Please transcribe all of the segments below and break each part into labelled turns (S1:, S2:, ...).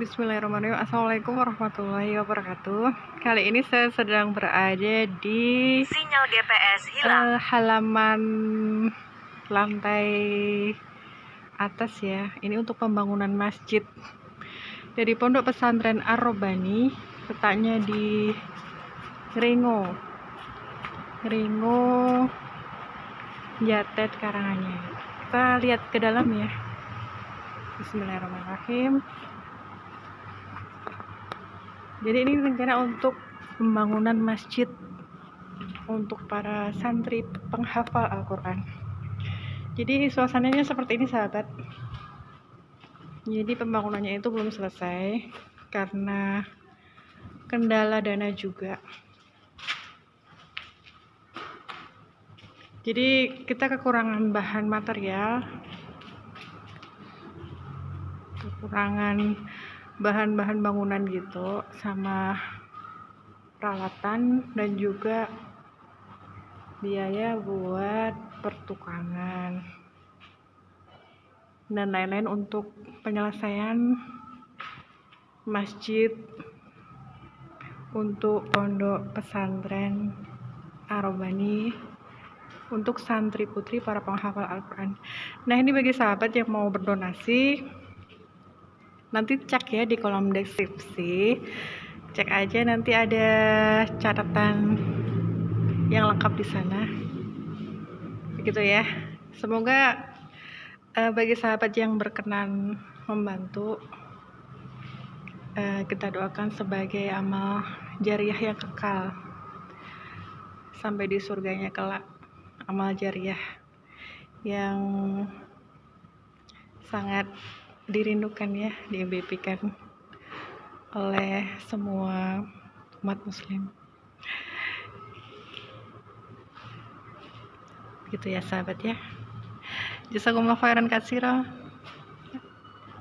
S1: Bismillahirrahmanirrahim. Assalamualaikum warahmatullahi wabarakatuh. Kali ini saya sedang berada di
S2: sinyal GPS hilang.
S1: Halaman lantai atas ya. Ini untuk pembangunan masjid dari Pondok Pesantren Ar-Rabbani, letaknya di Ringo Jatet Karanganyar. Kita lihat ke dalam ya. Bismillahirrahmanirrahim. Jadi ini rencana untuk pembangunan masjid untuk para santri penghafal Al-Quran. Jadi suasananya seperti ini sahabat. Jadi pembangunannya itu belum selesai karena kendala dana juga. Jadi kita kekurangan bahan material, kekurangan bahan-bahan bangunan gitu, sama peralatan dan juga biaya buat pertukangan dan lain-lain untuk penyelesaian masjid untuk Pondok Pesantren Ar-Rabbani untuk santri putri para penghafal Al-Quran. Nah, ini bagi sahabat yang mau berdonasi, nanti cek ya di kolom deskripsi, cek aja, nanti ada catatan yang lengkap di sana. Begitu ya. Semoga bagi sahabat yang berkenan membantu, kita doakan sebagai amal jariah yang kekal sampai di surganya kelak, amal jariah yang sangat dirindukan ya, diimpikan oleh semua umat muslim. Gitu ya sahabat ya. Jazakumullah khairan katsira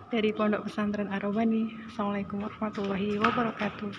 S1: dari Pondok Pesantren Ar-Rabbani. Assalamualaikum warahmatullahi wabarakatuh.